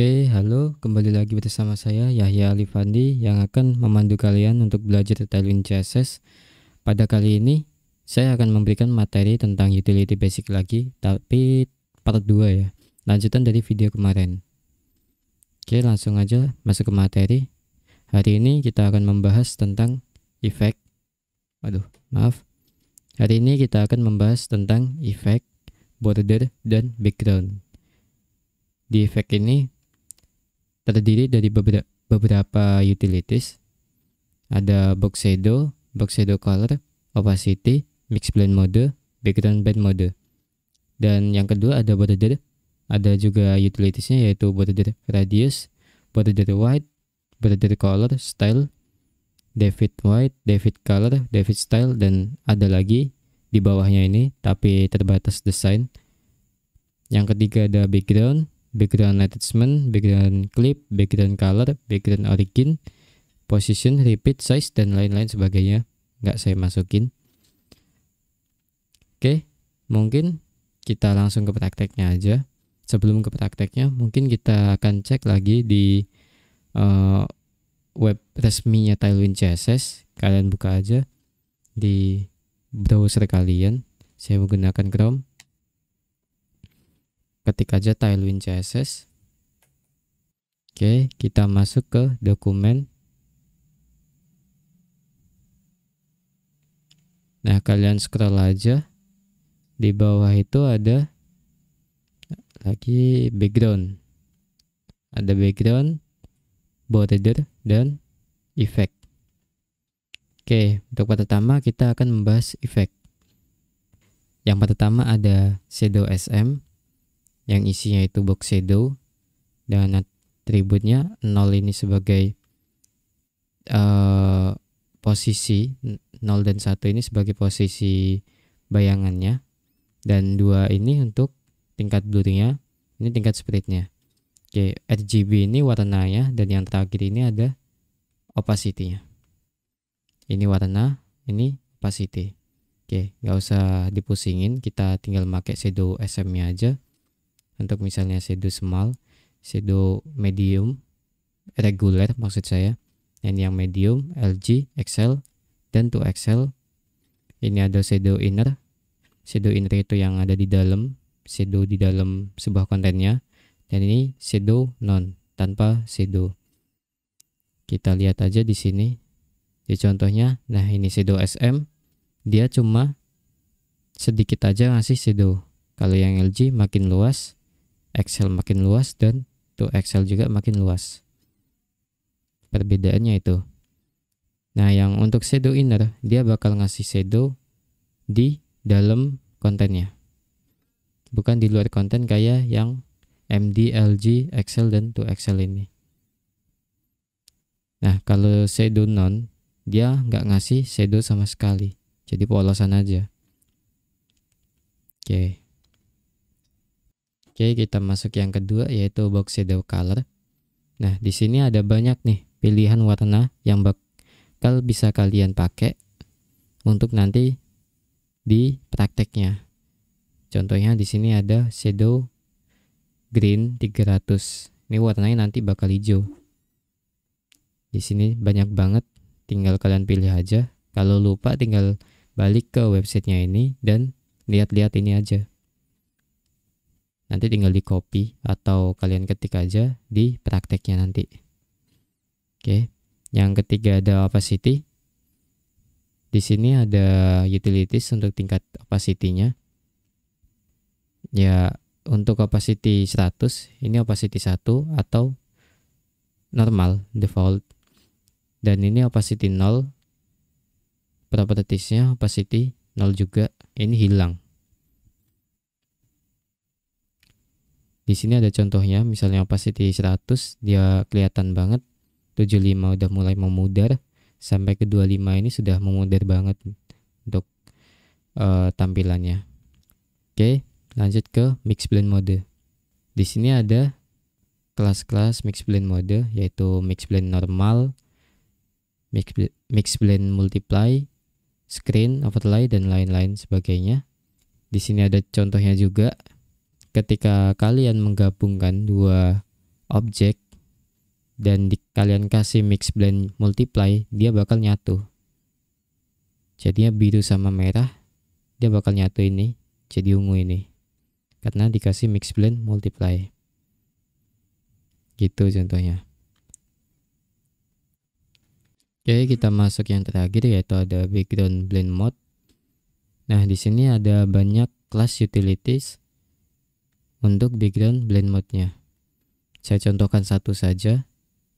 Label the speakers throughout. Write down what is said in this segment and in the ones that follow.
Speaker 1: Oke, halo, kembali lagi bersama saya Yahya Alifandi yang akan memandu kalian untuk belajar Tailwind CSS. Pada kali ini, saya akan memberikan materi tentang utility basic lagi, tapi part 2 ya, lanjutan dari video kemarin. Oke, langsung aja masuk ke materi. Hari ini kita akan membahas tentang efek. Hari ini kita akan membahas tentang efek, border, dan background. Di efek ini terdiri dari beberapa utilities. Ada box shadow color, opacity, mix blend mode, background blend mode. Dan yang kedua ada border. Ada juga utilitiesnya yaitu border radius, border white, border color, style, David white, David color, David style, dan ada lagi di bawahnya ini tapi terbatas desain. Yang ketiga ada background attachment, background clip, background color, background origin, position, repeat, size, dan lain-lain sebagainya. Nggak saya masukin. Oke, mungkin kita langsung ke prakteknya aja. Sebelum ke prakteknya, mungkin kita akan cek lagi di web resminya Tailwind CSS. Kalian buka aja di browser kalian. Saya menggunakan Chrome. Ketik aja Tailwind CSS. Oke, kita masuk ke dokumen. Nah, kalian scroll aja. Di bawah itu ada lagi background. Ada background, border, dan effect. Oke, untuk pertama kita akan membahas effect. Yang pertama ada shadow SM yang isinya itu box shadow dan atributnya 0 ini sebagai posisi 0 dan 1 ini sebagai posisi bayangannya, dan 2 ini untuk tingkat blurnya, ini tingkat spreadnya. Oke, RGB ini warnanya, dan yang terakhir ini ada opacity-nya. Ini warna, ini opacity. Oke, nggak usah dipusingin, kita tinggal pakai shadow SM-nya aja. Untuk misalnya shadow small, shadow medium, regular maksud saya. Ini yang medium, LG, XL, dan 2XL. Ini ada shadow inner. Shadow inner itu yang ada di dalam, shadow di dalam sebuah kontennya. Dan ini shadow non, tanpa shadow. Kita lihat aja di sini. Di contohnya, nah ini shadow SM, dia cuma sedikit aja ngasih shadow. Kalau yang LG makin luas, XL makin luas, dan 2XL juga makin luas. Perbedaannya itu. Nah, yang untuk shadow inner, dia bakal ngasih shadow di dalam kontennya, bukan di luar konten kayak yang MD, LG, XL, dan 2XL ini. Nah, kalau shadow non, dia nggak ngasih shadow sama sekali, jadi polosan aja. Oke, kita masuk yang kedua yaitu box shadow color. Nah, di sini ada banyak nih pilihan warna yang bakal bisa kalian pakai untuk nanti di prakteknya. Contohnya di sini ada shadow green 300. Ini warnanya nanti bakal hijau. Di sini banyak banget, tinggal kalian pilih aja. Kalau lupa tinggal balik ke websitenya ini dan lihat-lihat ini aja. Nanti tinggal di copy atau kalian ketik aja di prakteknya nanti. Oke, yang ketiga ada opacity. Di sini ada utilities untuk tingkat opacity-nya. Ya, untuk opacity 100, ini opacity 1 atau normal, default. Dan ini opacity 0. Properties-nya opacity 0 juga, ini hilang. Di sini ada contohnya, misalnya opacity 100, dia kelihatan banget. 75 udah mulai memudar, sampai ke 25 ini sudah memudar banget untuk tampilannya. Oke, lanjut ke mix blend mode. Di sini ada kelas-kelas mix blend mode, yaitu mix blend normal, mix blend multiply, screen, overlay, dan lain-lain sebagainya. Di sini ada contohnya juga. Ketika kalian menggabungkan dua objek dan kalian kasih mix blend multiply, dia bakal nyatu. Jadinya biru sama merah, dia bakal nyatu ini jadi ungu ini, karena dikasih mix blend multiply. Gitu contohnya. Oke, kita masuk yang terakhir, yaitu ada background blend mode. Nah, di sini ada banyak class utilities untuk background blend mode-nya. Saya contohkan satu saja,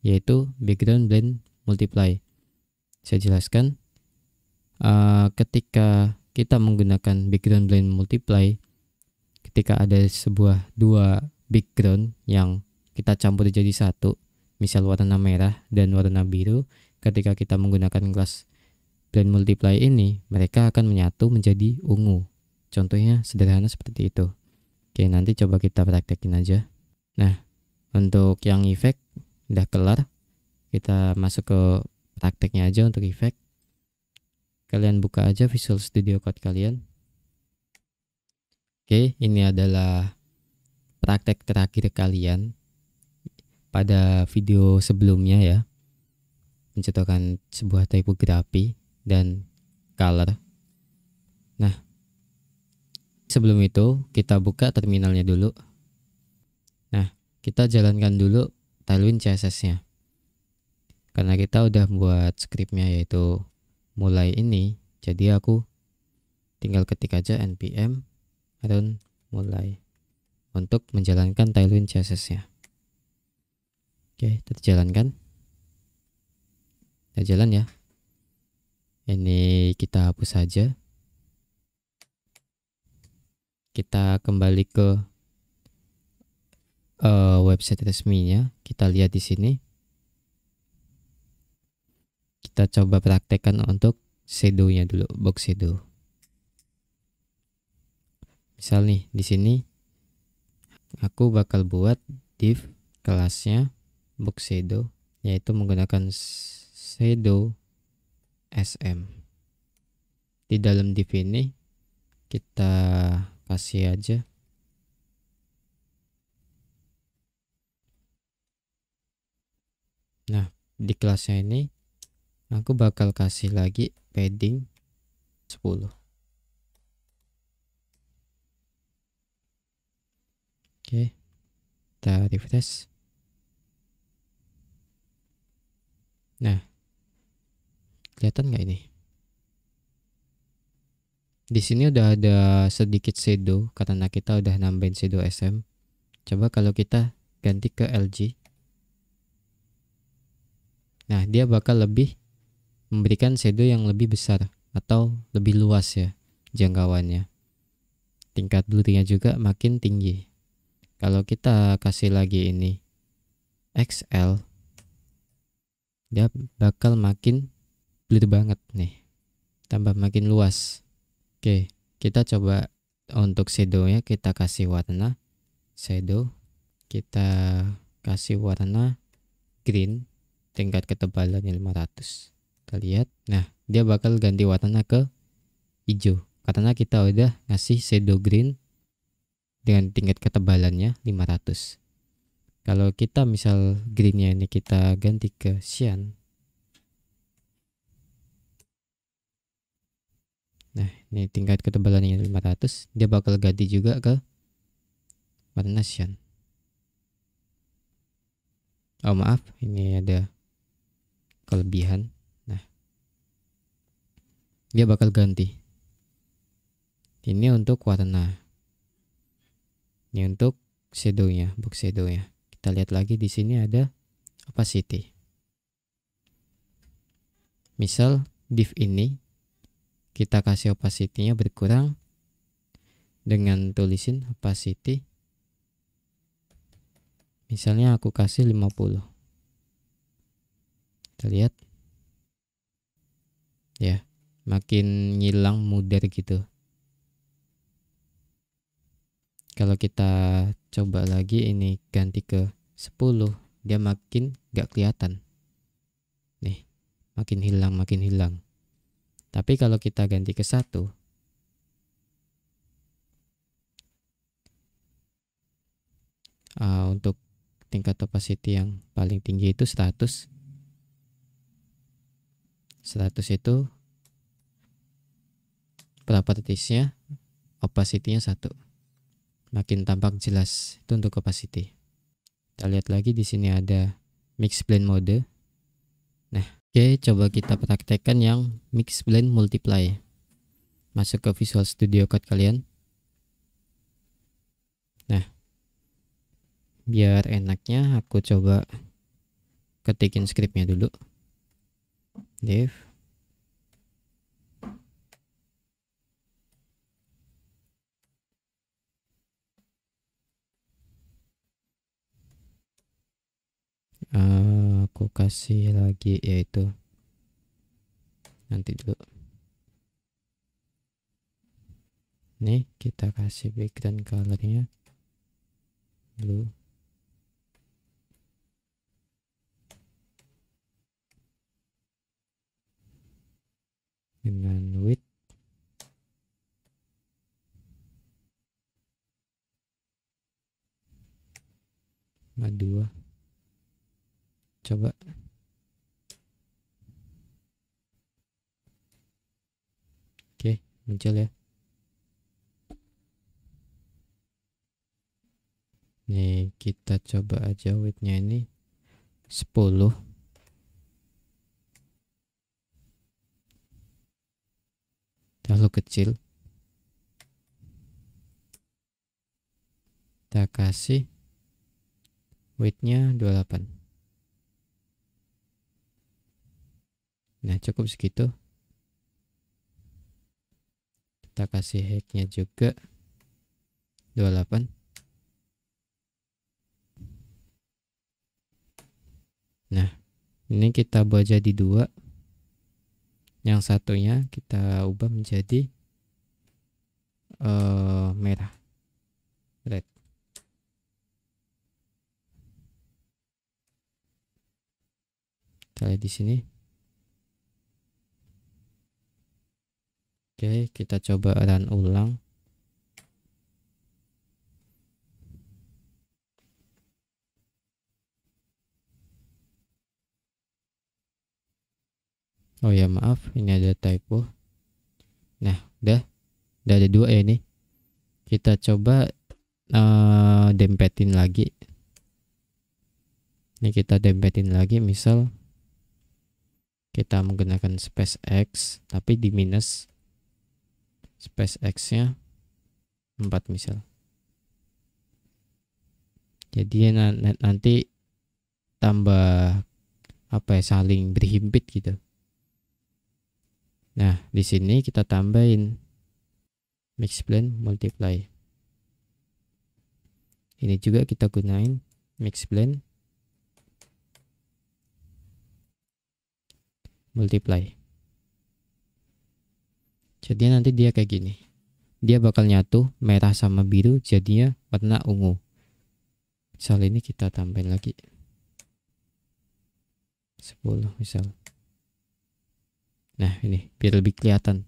Speaker 1: yaitu background blend multiply. Saya jelaskan, ketika kita menggunakan background blend multiply, ketika ada dua background yang kita campur jadi satu, misal warna merah dan warna biru, ketika kita menggunakan kelas blend multiply ini, mereka akan menyatu menjadi ungu. Contohnya sederhana seperti itu. Oke, nanti coba kita praktekin aja. Nah, untuk yang efek udah kelar, kita masuk ke prakteknya aja. Untuk efek, kalian buka aja Visual Studio Code kalian. Oke, ini adalah praktek terakhir kalian pada video sebelumnya ya, mencontohkan sebuah tipografi dan color. Nah, sebelum itu kita buka terminalnya dulu. Nah, kita jalankan dulu Tailwind CSS-nya. Karena kita udah buat scriptnya, yaitu mulai ini, jadi aku tinggal ketik aja npm run mulai untuk menjalankan Tailwind CSS-nya. Oke, terjalankan. Kita jalan ya. Ini kita hapus saja. Kita kembali ke website resminya. Kita lihat di sini. Kita coba praktekkan untuk shadow-nya dulu, box shadow. Misal nih, di sini aku bakal buat div kelasnya box shadow, yaitu menggunakan shadow sm. Di dalam div ini kita kasih aja di kelasnya ini aku bakal kasih lagi padding 10. Oke, kita refresh. Nah, kelihatan nggak ini? Di sini udah ada sedikit shadow karena kita udah nambahin shadow SM. Coba kalau kita ganti ke LG. Nah, dia bakal lebih memberikan shadow yang lebih besar atau lebih luas ya jangkauannya. Tingkat blurnya juga makin tinggi. Kalau kita kasih lagi ini XL, dia bakal makin blur banget nih, tambah makin luas. Oke, kita coba untuk shadownya kita kasih warna shadow, kita kasih warna green, tingkat ketebalannya 500. Kita lihat, nah dia bakal ganti warna ke hijau karena kita udah ngasih shadow green dengan tingkat ketebalannya 500. Kalau kita misal greennya ini kita ganti ke cyan, nah ini tingkat ketebalannya 500, dia bakal ganti juga ke warna cyan. Oh maaf, ini ada kelebihan. Nah, dia bakal ganti. Ini untuk warna. Ini untuk shadownya, box shadownya. Kita lihat lagi di sini ada opacity. Misal div ini kita kasih opacity-nya berkurang dengan tulisin opacity. Misalnya aku kasih 50. Kita lihat. Ya, makin ngilang mudar gitu. Kalau kita coba lagi ini ganti ke 10, dia makin gak kelihatan. Nih, makin hilang. Tapi kalau kita ganti ke 1, untuk tingkat opacity yang paling tinggi itu 100. 100 itu propertiesnya opacity-nya 1. Makin tampak jelas itu untuk opacity. Kita lihat lagi di sini ada mix blend mode. Nah, oke, coba kita praktekkan yang mix blend multiply. Masuk ke Visual Studio Code kalian. Nah, biar enaknya aku coba ketikin scriptnya dulu. Div aku kasih lagi yaitu nanti dulu. Nih kita kasih background colornya blue. Dengan width 2. Coba oke, muncul ya. Nih kita coba aja widthnya ini 10. Terlalu kecil. Kita kasih widthnya 28. Nah cukup segitu. Kita kasih height-nya juga 28. Nah ini kita buat jadi 2. Yang satunya kita ubah menjadi merah, red. Kita lihat di sini. Oke, kita coba run ulang. Oh ya maaf, ini ada typo. Nah, udah ada 2 ya ini. Kita coba dempetin lagi. Ini kita dempetin lagi, misal kita menggunakan space X tapi di minus space X-nya 4 misal. Jadi nanti tambah apa ya, saling berhimpit gitu. Nah, di sini kita tambahin mix blend multiply. Ini juga kita gunain mix blend multiply. Jadi nanti dia kayak gini. Dia bakal nyatu merah sama biru jadinya warna ungu. Misal ini kita tambahin lagi 10 misal. Nah ini biar lebih kelihatan.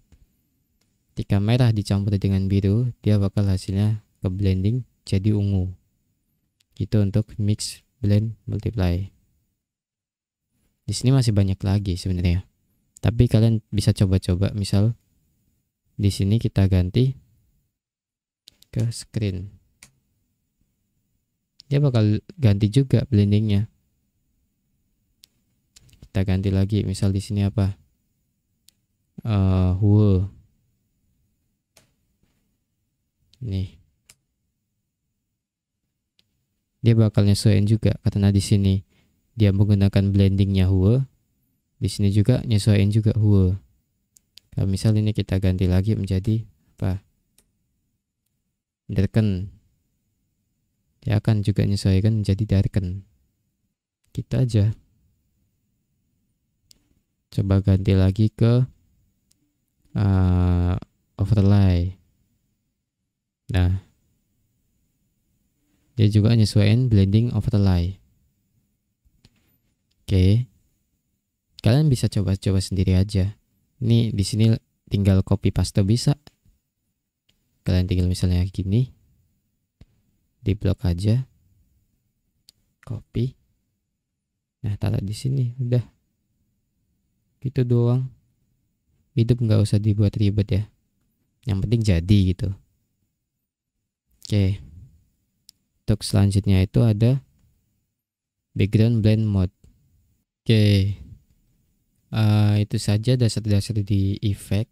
Speaker 1: Ketika merah dicampur dengan biru, dia bakal hasilnya ke blending jadi ungu. Gitu untuk mix blend multiply. Di sini masih banyak lagi sebenarnya. Tapi kalian bisa coba-coba, misal di sini kita ganti ke screen. Dia bakal ganti juga blendingnya. Kita ganti lagi, misal di sini apa? Hue. Nih. Dia bakal nyesuaiin juga karena di sini dia menggunakan blendingnya hue. Di sini juga nyesuaiin juga hue. Kalau misal ini kita ganti lagi menjadi apa? Darken. Dia akan juga nyesuaikan menjadi darken. Kita aja. Coba ganti lagi ke overlay. Nah, dia juga nyesuaiin blending overlay. Oke. Kalian bisa coba-coba sendiri aja. Ini di sini tinggal copy paste bisa. Kalian tinggal misalnya gini. Di blok aja. copy. Nah, taruh di sini. Udah. Gitu doang. Hidup nggak usah dibuat ribet ya. Yang penting jadi gitu. Oke. Untuk selanjutnya itu ada background blend mode. Oke. Itu saja dasar-dasar di efek.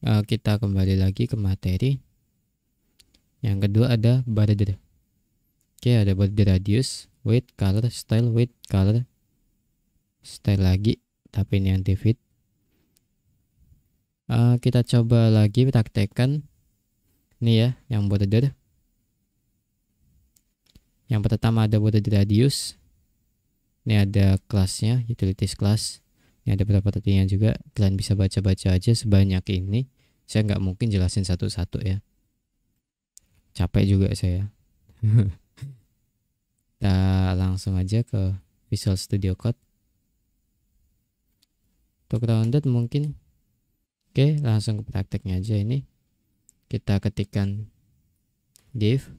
Speaker 1: Kita kembali lagi ke materi. Yang kedua ada border. Oke, ada border radius, width, color, style, width, color, style lagi, tapi ini anti fit. Kita coba lagi praktekkan ini ya, yang border. Yang pertama ada border radius. Ini ada kelasnya, utilities class. Ini ada beberapa artinya juga. Kalian bisa baca-baca aja sebanyak ini. Saya nggak mungkin jelasin satu-satu ya. Capek juga saya. Kita langsung aja ke Visual Studio Code. Untuk rounded mungkin. Oke, langsung ke prakteknya aja ini. Kita ketikkan div.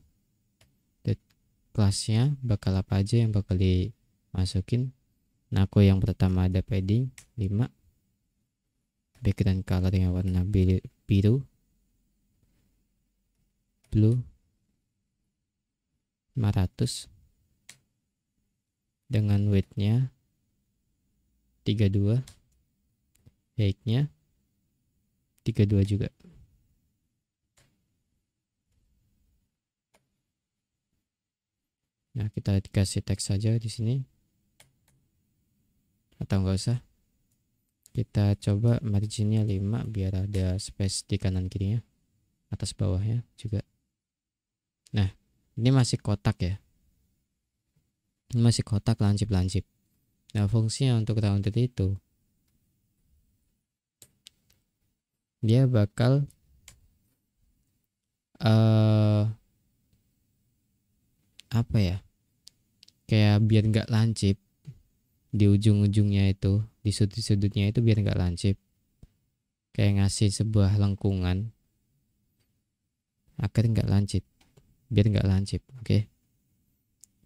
Speaker 1: Kelasnya bakal apa aja yang bakal dimasukin. Nah, aku yang pertama ada padding 5. Background color yang warna biru. Blue 500. Dengan width-nya 32. Height-nya 32 juga. Nah, kita kasih teks saja di sini. Atau enggak usah. Kita coba marginnya 5 biar ada space di kanan kirinya, atas bawahnya juga. Nah, ini masih kotak ya. Ini masih kotak lancip-lancip. Nah, fungsinya untuk rounded itu dia bakal apa ya? Kayak biar nggak lancip di ujung-ujungnya itu, di sudut-sudutnya itu biar nggak lancip. Kayak ngasih sebuah lengkungan agar nggak lancip, biar nggak lancip. Oke.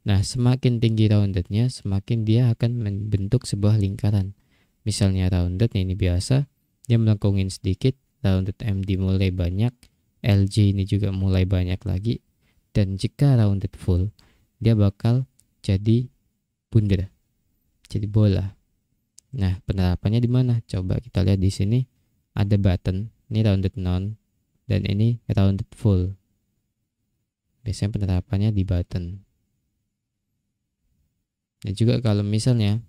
Speaker 1: Nah, semakin tinggi roundednya, semakin dia akan membentuk sebuah lingkaran. Misalnya rounded ini biasa, dia melengkungin sedikit, rounded MD mulai banyak, LJ ini juga mulai banyak lagi, dan jika rounded full, dia bakal jadi bundar, jadi bola. Nah, penerapannya di mana? Coba kita lihat di sini. Ada button, ini rounded none, dan ini rounded full. Biasanya penerapannya di button. Nah, juga kalau misalnya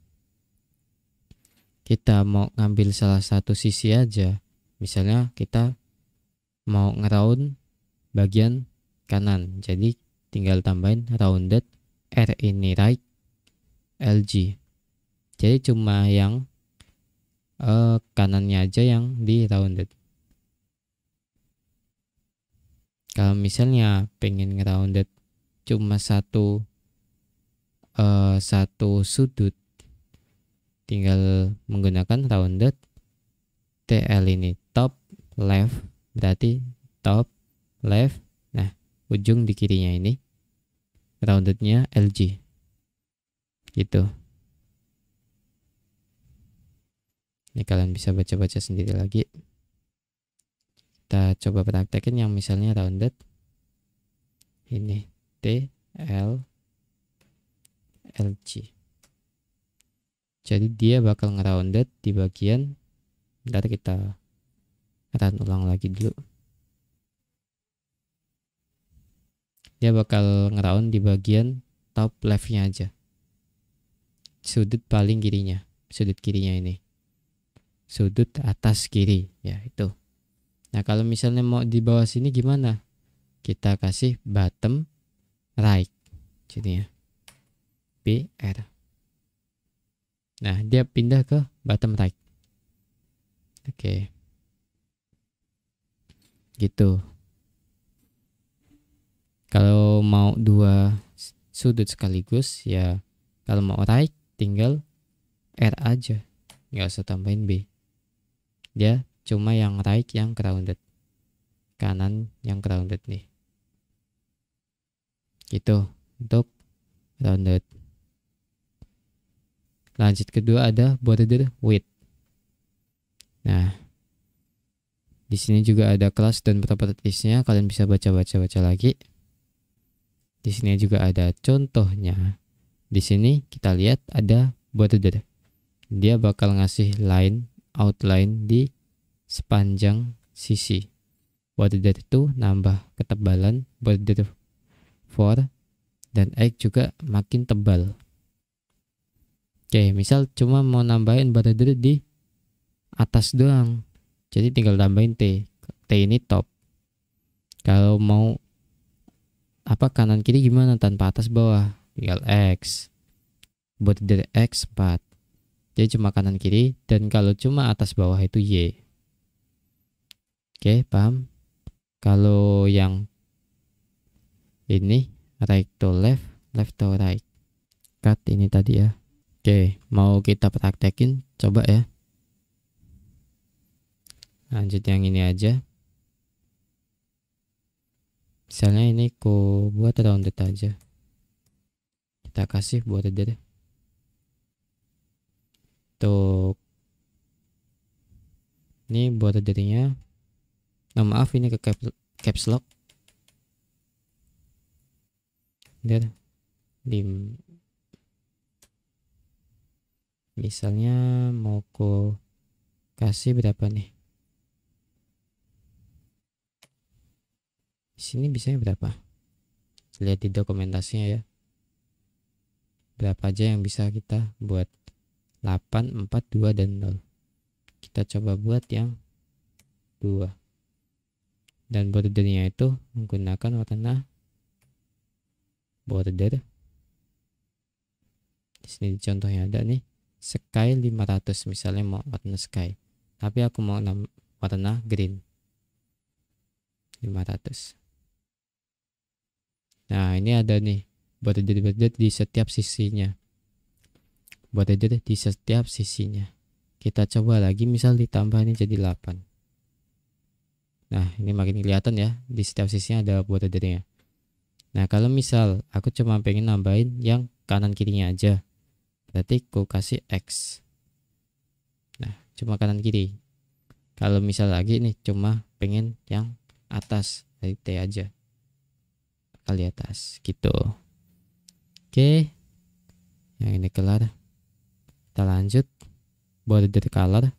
Speaker 1: kita mau ngambil salah satu sisi aja, misalnya kita mau ngeround bagian kanan, jadi tinggal tambahin rounded, R ini right, LG. Jadi cuma yang kanannya aja yang di rounded. Kalau misalnya pengen ngerounded cuma satu sudut, tinggal menggunakan rounded TL ini top left, berarti top left. Nah, ujung di kirinya ini roundednya LG gitu. Ini kalian bisa baca-baca sendiri lagi. Kita coba praktekin yang misalnya rounded ini TL LG. Jadi dia bakal ngerounded di bagian, ntar kita run ulang lagi dulu. Dia bakal ngeround di bagian top leftnya aja, sudut paling kirinya, sudut kirinya ini, sudut atas kiri ya itu. Nah, kalau misalnya mau di bawah sini gimana? Kita kasih bottom right, jadinya BR. Nah, dia pindah ke bottom right. Oke. Gitu. Kalau mau dua sudut sekaligus ya, kalau mau right tinggal R aja, nggak usah tambahin B. Dia cuma yang right yang grounded, kanan yang grounded nih. Gitu untuk rounded. Lanjut kedua ada border width. Nah, di sini juga ada kelas dan propertiesnya, kalian bisa baca lagi. Di sini juga ada contohnya. Di sini kita lihat ada border. Dia bakal ngasih line outline di sepanjang sisi. Border itu nambah ketebalan border for dan egg juga makin tebal. Oke, misal cuma mau nambahin border di atas doang, jadi tinggal tambahin T. T ini top. Kalau mau kanan kiri gimana tanpa atas bawah, tinggal X. Border X 4. Jadi cuma kanan kiri, dan kalau cuma atas bawah itu Y. Oke, paham? Kalau yang ini right to left, left to right. Cut ini tadi ya. Oke, mau kita praktekin, coba ya. Lanjut yang ini aja. Misalnya ini ku buat rounded aja. Kita kasih border. Tuh. Ini bordernya. Nah, maaf ini ke caps lock. Dan misalnya mau ku kasih berapa nih? Di sini bisanya berapa? Lihat di dokumentasinya ya. Berapa aja yang bisa kita buat? 8, 4, 2, dan 0. Kita coba buat yang 2. Dan bordernya itu menggunakan warna border. Di sini contohnya ada nih, sky 500, misalnya mau warna sky. Tapi aku mau warna green 500. Nah, ini ada nih border di setiap sisinya. Border di setiap sisinya. Kita coba lagi, misal ditambah ini jadi 8. Nah, ini makin kelihatan ya, di setiap sisinya ada bordernya. Nah, kalau misal aku cuma pengen nambahin yang kanan kirinya aja, berarti aku kasih X. Nah, cuma kanan kiri. Kalau misal lagi nih cuma pengen yang atas, dari T aja, kali atas gitu. Oke, yang ini kelar. Kita lanjut border color.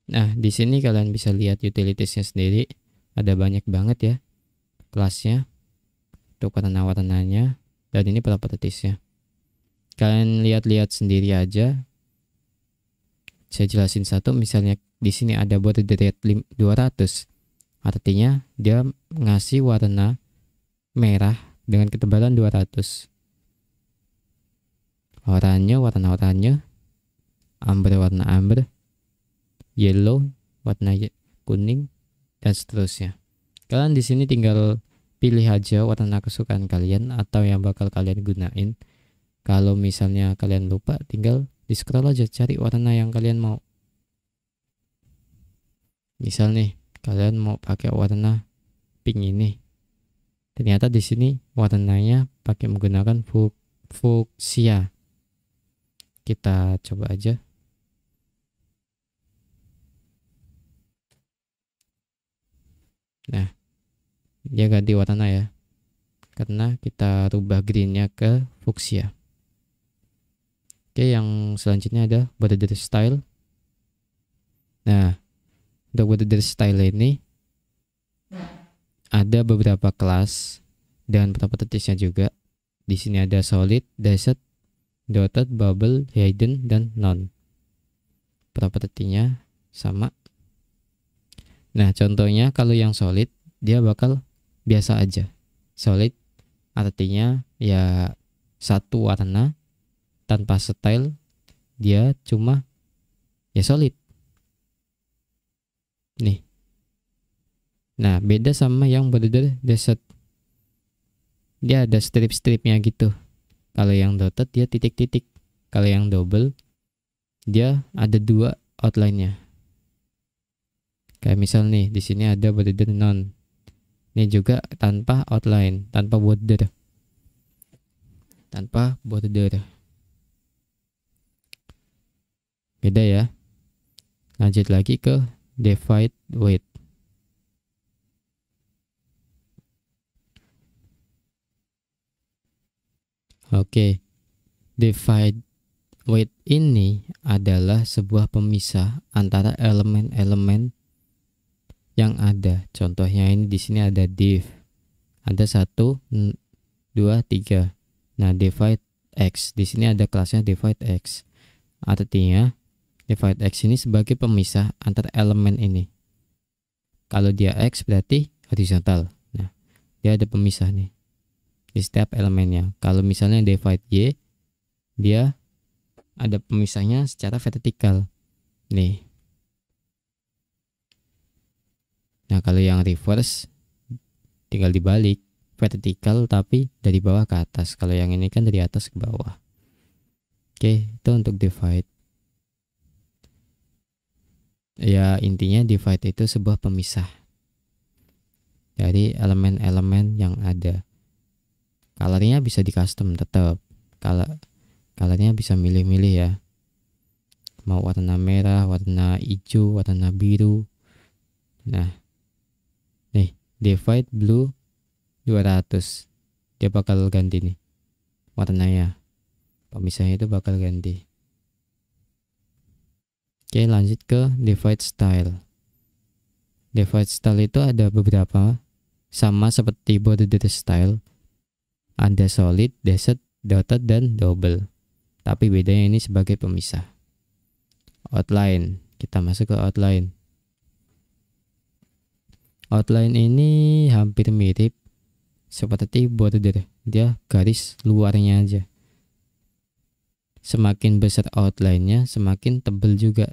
Speaker 1: Nah, di sini kalian bisa lihat utilitiesnya sendiri, ada banyak banget ya kelasnya untuk warna-warnanya, dan ini propertiesnya. Kalian lihat-lihat sendiri aja. Saya jelasin satu, misalnya di sini ada border rate 200, artinya dia ngasih warna merah dengan ketebalan 200. Oranye warna oranye, amber warna amber, yellow warna kuning, dan seterusnya. Kalian di sini tinggal pilih aja warna kesukaan kalian atau yang bakal kalian gunain. Kalau misalnya kalian lupa, tinggal di scroll aja cari warna yang kalian mau. Misal nih, kalian mau pakai warna pink ini. Ternyata di sini warnanya pakai menggunakan fuchsia. Kita coba aja. Nah, dia ganti warna ya, karena kita rubah greennya ke fuchsia. Oke, yang selanjutnya ada border style. Nah, untuk border style ini ada beberapa kelas dan propertiesnya juga. Di sini ada solid, dashed, dotted, bubble, hidden, dan none. Propertinya sama. Nah, contohnya kalau yang solid, dia bakal biasa aja. Solid artinya ya satu warna tanpa style, dia cuma ya solid. Nih. Nah, beda sama yang border dashed. Dia ada strip-stripnya gitu. Kalau yang dotted dia titik-titik. Kalau yang double dia ada 2 outline-nya. Kayak misal nih, di sini ada border none. Ini juga tanpa outline, tanpa border. tanpa border. Beda ya. Lanjut lagi ke divide width. Oke, divide width ini adalah sebuah pemisah antara elemen-elemen yang ada. Contohnya ini di sini ada div. Ada 1, 2, 3. Nah, divide x. Di sini ada kelasnya divide x. Artinya divide x ini sebagai pemisah antara elemen ini. Kalau dia x berarti horizontal. Nah, dia ada pemisah nih di setiap elemennya. Kalau misalnya divide y, dia ada pemisahnya secara vertikal. Nih. Nah, kalau yang reverse tinggal dibalik, vertikal tapi dari bawah ke atas. Kalau yang ini kan dari atas ke bawah. Oke, itu untuk divide. Ya, intinya divide itu sebuah pemisah dari elemen-elemen yang ada. Colornya bisa di custom tetap. Colornya bisa milih-milih ya. Mau warna merah, warna hijau, warna biru. Nah, nih divide blue 200. Dia bakal ganti nih warnanya. Pemisahnya itu bakal ganti. Oke, lanjut ke divide style. Divide style itu ada beberapa, sama seperti border style. Ada solid, dashed, dotted, dan double. Tapi bedanya ini sebagai pemisah. Outline. Kita masuk ke outline. Outline ini hampir mirip seperti border. Dia garis luarnya aja. Semakin besar outline-nya, semakin tebal juga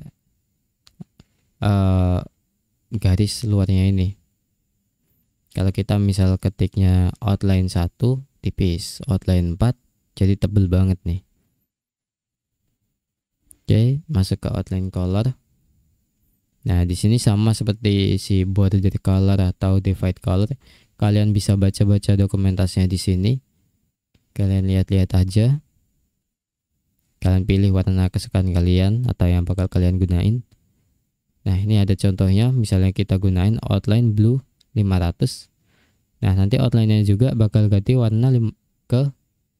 Speaker 1: garis luarnya ini. Kalau kita misal ketiknya outline 1 tipis, outline 4 jadi tebel banget nih. Oke, masuk ke outline color. Nah, di sini sama seperti si border color atau divide color. Kalian bisa baca-baca dokumentasinya di sini. Kalian lihat-lihat aja. Kalian pilih warna kesukaan kalian atau yang bakal kalian gunain. Nah, ini ada contohnya. Misalnya kita gunain outline blue 500. Nah, nanti outline-nya juga bakal ganti warna ke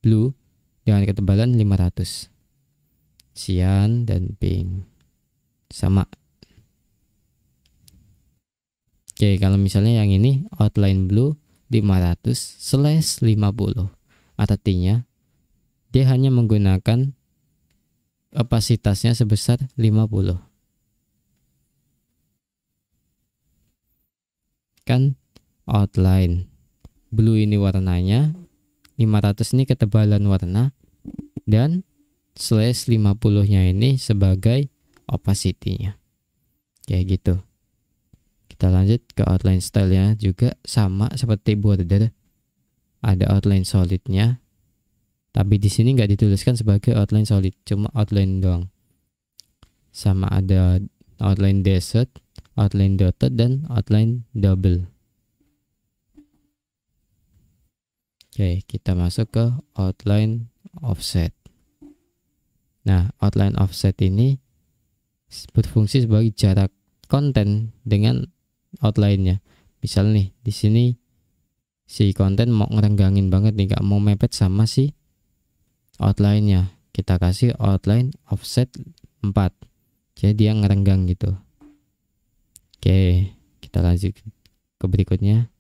Speaker 1: blue dengan ketebalan 500. Cyan dan pink. Sama. Oke, kalau misalnya yang ini outline blue 500/50. Artinya dia hanya menggunakan opasitasnya sebesar 50. Kan outline blue ini warnanya, 500 ini ketebalan warna, dan /50-nya ini sebagai opacity-nya. Kayak gitu. Kita lanjut ke outline style-nya juga sama seperti border. Ada outline solid-nya. Tapi di sini nggak dituliskan sebagai outline solid, cuma outline doang. Sama ada outline dashed, outline dotted, dan outline double. Oke, kita masuk ke outline offset. Nah, outline offset ini berfungsi sebagai jarak konten dengan outline-nya. Misal nih, di sini si konten mau ngerenggangin banget nih, gak mau mepet sama si outline-nya. Kita kasih outline offset 4. Jadi dia ngerenggang gitu. Oke, kita lanjut ke berikutnya.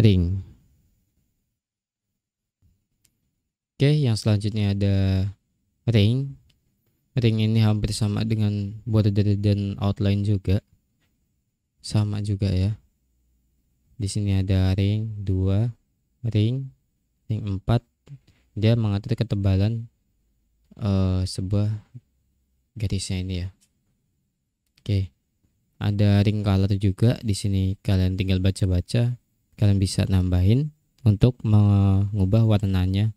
Speaker 1: Ring. Oke, yang selanjutnya ada ring. Ring ini hampir sama dengan border dan outline juga. Sama juga ya. Di sini ada ring 2, ring 4. Dia mengatur ketebalan sebuah garisnya ini ya. Oke. Ada ring color juga di sini. Kalian tinggal baca-baca. Kalian bisa nambahin untuk mengubah warnanya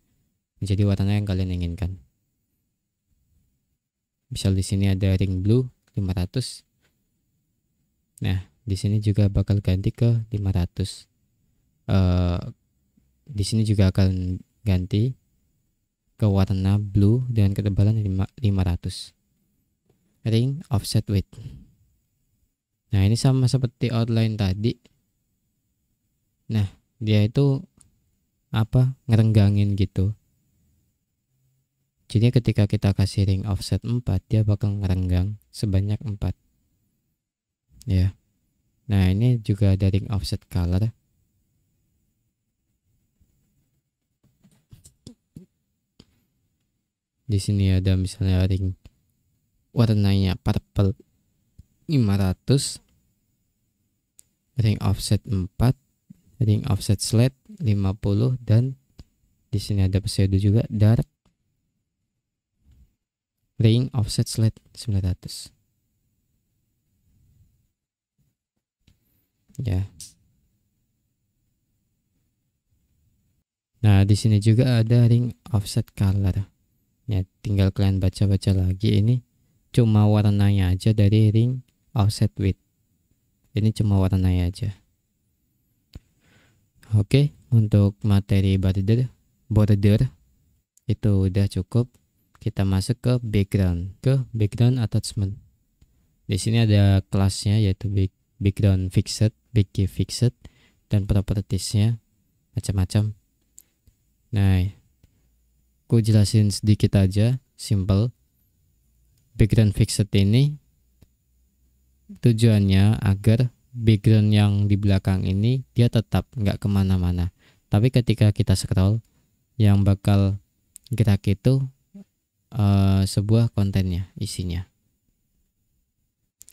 Speaker 1: menjadi warna yang kalian inginkan. Misal di sini ada ring blue 500. Nah, di sini juga bakal ganti ke 500. Di sini juga akan ganti ke warna blue dengan ketebalan 500. Ring offset width. Nah, ini sama seperti outline tadi. Nah, dia itu ngerenggangin gitu. Jadi ketika kita kasih ring offset 4, dia bakal ngerenggang sebanyak 4. Ya. Nah, ini juga ada ring offset color. Di sini ada misalnya ring warnanya purple 500, ring offset 4, ring offset slate 50, dan di sini ada pseudo juga dark ring offset slate 900. Ya. Nah, di sini juga ada ring offset color. Ya, tinggal kalian baca-baca lagi, ini cuma warnanya aja dari ring offset width. Ini cuma warnanya aja. Oke, untuk materi border itu udah cukup. Kita masuk ke background attachment. Di sini ada kelasnya yaitu background fixed, background fixed, dan propertiesnya macam-macam. Nah, aku jelasin sedikit aja, simple. Background fixed ini tujuannya agar background yang di belakang ini dia tetap nggak kemana-mana. Tapi ketika kita scroll, yang bakal gerak itu sebuah kontennya, isinya.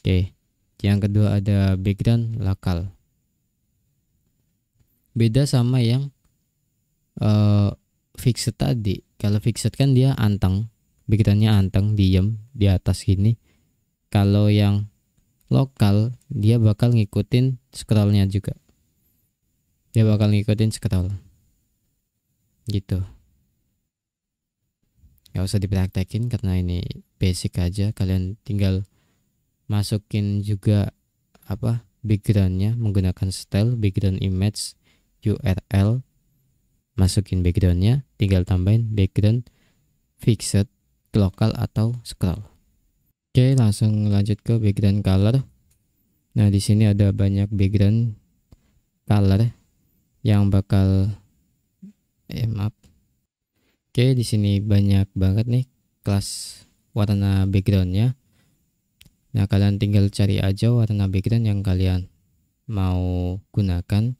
Speaker 1: Oke, yang kedua ada background lokal. Beda sama yang fixed tadi. Kalau fixed kan dia anteng, backgroundnya anteng, diem di atas gini. Kalau yang lokal dia bakal ngikutin scrollnya juga. Dia bakal ngikutin scroll. Gitu. Gak usah dipraktekin karena ini basic aja. Kalian tinggal masukin juga backgroundnya menggunakan style background image URL. Masukin backgroundnya, tinggal tambahin background fixed, lokal atau scroll. Oke, langsung lanjut ke background color. Nah, di sini ada banyak background color yang bakal Oke, di sini banyak banget nih kelas warna backgroundnya. Nah, kalian tinggal cari aja warna background yang kalian mau gunakan.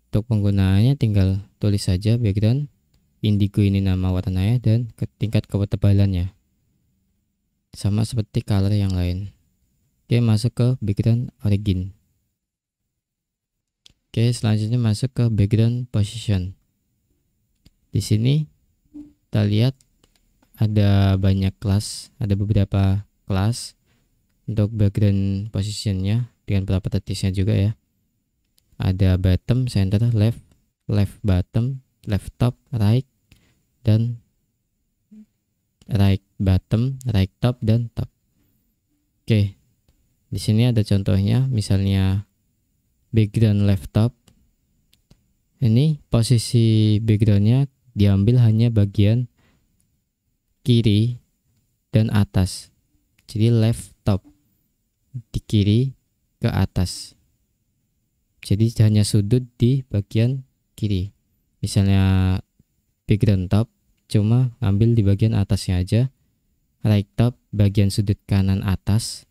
Speaker 1: Untuk penggunaannya tinggal tulis saja background indigo, ini nama warnanya dan tingkat ketebalannya. Sama seperti color yang lain. Oke, masuk ke background origin. Oke, selanjutnya masuk ke background position. Di sini kita lihat ada banyak kelas, ada beberapa kelas untuk background positionnya dengan propertiesnya juga ya. Ada bottom, center, left, left bottom, left top, right, dan right bottom, right top, dan top. Oke, di sini ada contohnya, misalnya background left top. Ini posisi backgroundnya diambil hanya bagian kiri dan atas. Jadi left top di kiri ke atas. Jadi hanya sudut di bagian kiri. Misalnya background top cuma ambil di bagian atasnya aja. Right top bagian sudut kanan atas.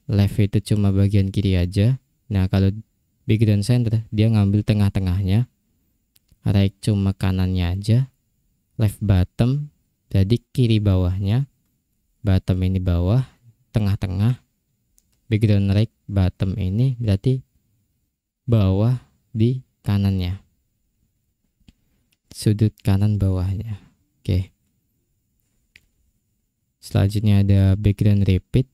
Speaker 1: Left itu cuma bagian kiri aja. Nah, kalau background center dia ngambil tengah-tengahnya. Right cuma kanannya aja. Left bottom jadi kiri bawahnya. Bottom ini bawah, tengah-tengah. Background right bottom ini berarti bawah di kanannya, sudut kanan bawahnya. Oke. Selanjutnya ada background repeat.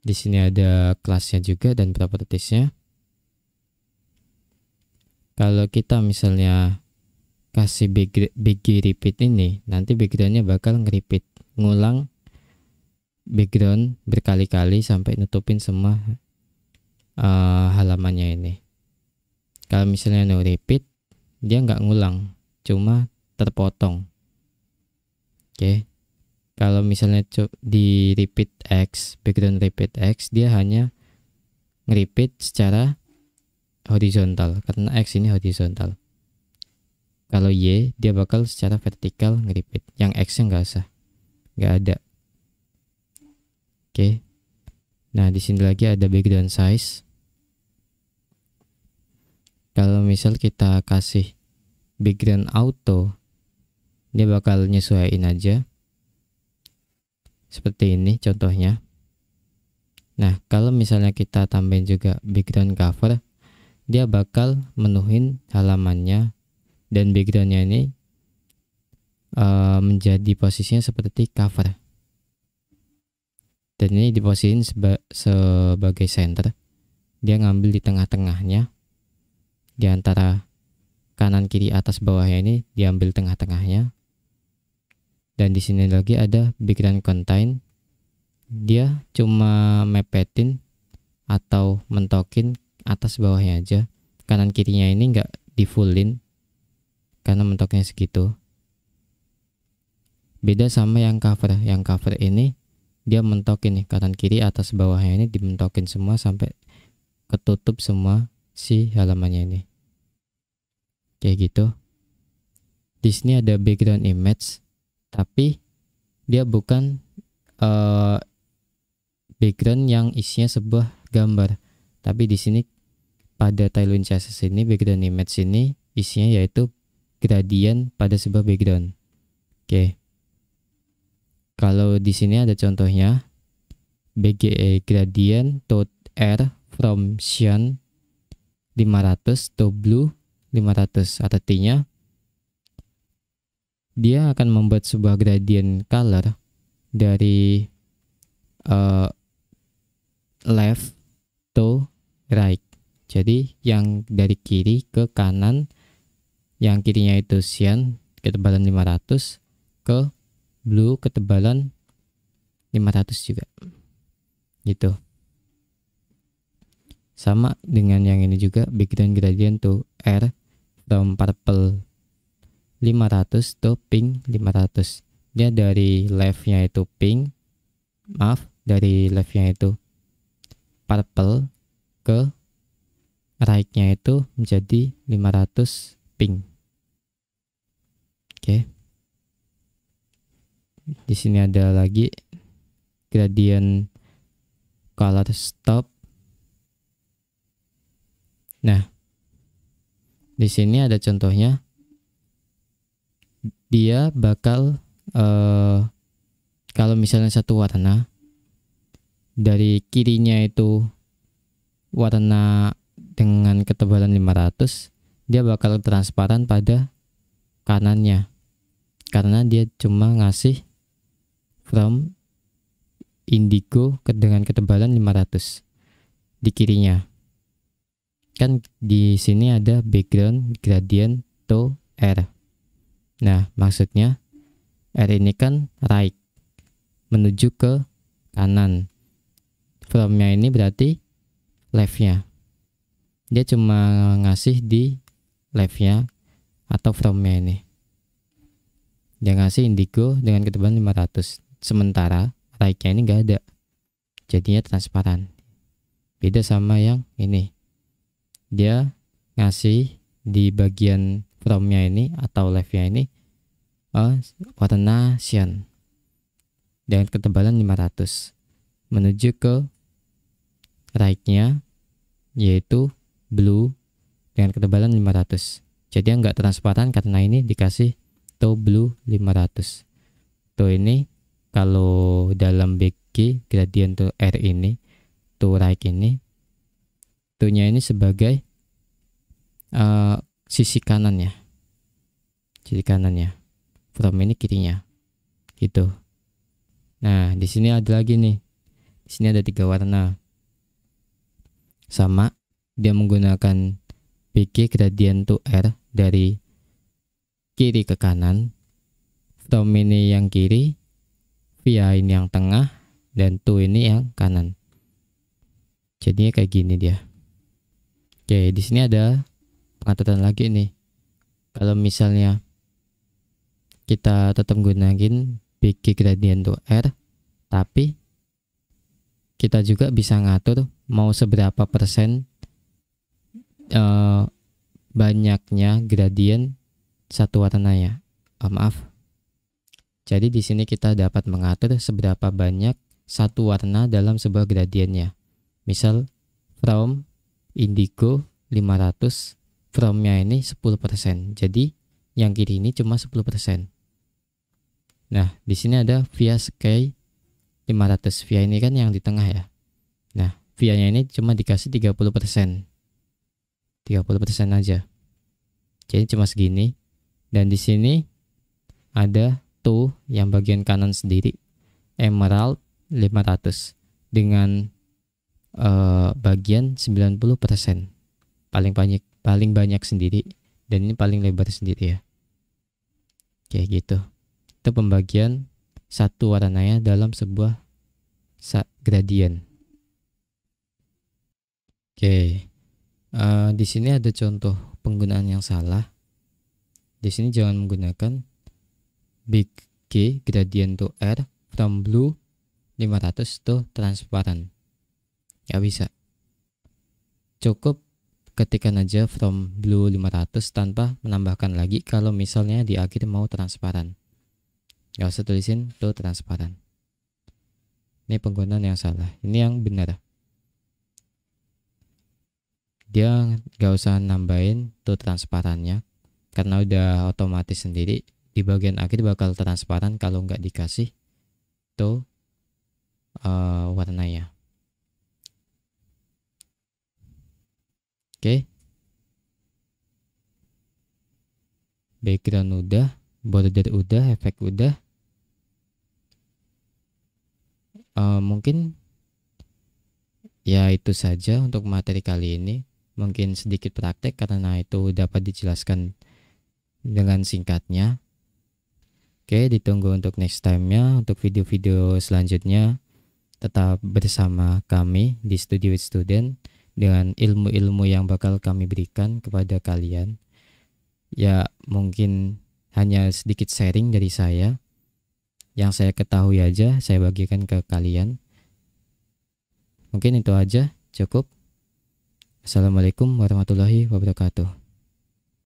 Speaker 1: Di sini ada kelasnya juga dan propertiesnya. Kalau kita misalnya kasih background repeat ini, nanti backgroundnya bakal nge-repeat, ngulang background berkali-kali sampai nutupin semua halamannya ini. Kalau misalnya no repeat, dia nggak ngulang, cuma terpotong. Oke. Kalau misalnya di repeat X, background repeat X, dia hanya nge-repeat secara horizontal karena X ini horizontal. Kalau Y dia bakal secara vertikal nge-repeat. Yang X-nya nggak usah, nggak ada. Oke. Nah di sini lagi ada background size. Kalau misal kita kasih background auto, dia bakal nyesuaiin aja. Seperti ini contohnya. Nah, kalau misalnya kita tambahin juga background cover, dia bakal menuhin halamannya dan backgroundnya ini menjadi posisinya seperti cover. Dan ini diposisiin sebagai center. Dia ngambil di tengah-tengahnya. Di antara kanan, kiri, atas, bawahnya ini diambil tengah-tengahnya. Dan di sini lagi ada background contain. Dia cuma mepetin atau mentokin atas bawahnya aja. Kanan kirinya ini nggak di fullin karena mentoknya segitu. Beda sama yang cover. Yang cover ini dia mentokin nih kanan kiri atas bawahnya ini dimentokin semua sampai ketutup semua si halamannya ini. Kayak gitu. Di sini ada background image, tapi dia bukan background yang isinya sebuah gambar. Tapi di sini pada Tailwind CSS ini background image ini isinya yaitu gradient pada sebuah background. Oke. Kalau di sini ada contohnya BGE gradient to R from cyan 500 to blue 500. Artinya dia akan membuat sebuah gradient color dari left to right. Jadi yang dari kiri ke kanan, yang kirinya itu cyan ketebalan 500 ke blue ketebalan 500 juga. Gitu. Sama dengan yang ini juga background gradient to R from purple 500 to pink 500. Dia dari leftnya itu pink, dari leftnya itu purple ke right-nya itu menjadi 500 pink. Oke. Di sini ada lagi gradient color stop. Nah, di sini ada contohnya. Dia bakal kalau misalnya satu warna dari kirinya itu warna dengan ketebalan 500, dia bakal transparan pada kanannya karena dia cuma ngasih from indigo dengan ketebalan 500 di kirinya. Kan di sini ada background gradient to R. Nah, maksudnya R ini kan right menuju ke kanan. From-nya ini berarti left-nya. Dia cuma ngasih di left-nya atau from-nya ini. Dia ngasih indigo dengan ketebalan 500. Sementara right-nya ini enggak ada. Jadinya transparan. Beda sama yang ini. Dia ngasih di bagian from-nya ini atau left-nya ini warna cyan dengan ketebalan 500 menuju ke right-nya yaitu blue dengan ketebalan 500. Jadi enggak transparan karena ini dikasih to blue 500. To ini kalau dalam BG gradient to R ini, to right ini, to-nya ini sebagai sisi kanannya. Sisi kanannya. From ini kirinya. Gitu. Nah, di sini ada lagi nih. Di sini ada 3 warna. Sama, dia menggunakan BG gradient to R dari kiri ke kanan. From ini yang kiri, via ini yang tengah, dan to ini yang kanan. Jadinya kayak gini dia. Oke, di sini ada pengaturan lagi nih. Kalau misalnya kita tetap gunain big gradient to R, tapi kita juga bisa ngatur mau seberapa persen banyaknya gradient satu warnanya. Maaf. Jadi di sini kita dapat mengatur seberapa banyak satu warna dalam sebuah gradiennya. Misal from indigo 500, from-nya ini 10%. Jadi yang kiri ini cuma 10%. Nah, di sini ada via sky 500. Via ini kan yang di tengah ya. Nah, via-nya ini cuma dikasih 30%. 30% aja. Jadi cuma segini. Dan di sini ada tuh yang bagian kanan sendiri, emerald 500 dengan bagian 90%. Paling banyak sendiri, dan ini paling lebar sendiri ya. Kayak gitu. Itu pembagian satu warnanya dalam sebuah gradient. Oke. Di sini ada contoh penggunaan yang salah. Di sini jangan menggunakan big G gradient to R from blue 500 to transparent. Gak bisa. Cukup ketikkan aja from blue 500 tanpa menambahkan lagi kalau misalnya di akhir mau transparan. Gak usah tulisin to transparan. Ini penggunaan yang salah. Ini yang benar. Dia gak usah nambahin to transparannya karena udah otomatis sendiri. Di bagian akhir bakal transparan kalau nggak dikasih to warnanya. Oke. Background udah, border udah, efek udah. Mungkin ya itu saja untuk materi kali ini. Mungkin sedikit praktek karena itu dapat dijelaskan dengan singkatnya. Oke, ditunggu untuk next time-nya. Untuk video-video selanjutnya tetap bersama kami di Study with Student dengan ilmu-ilmu yang bakal kami berikan kepada kalian. Ya, mungkin hanya sedikit sharing dari saya. Yang saya ketahui aja saya bagikan ke kalian. Mungkin itu aja, cukup. Assalamualaikum warahmatullahi wabarakatuh.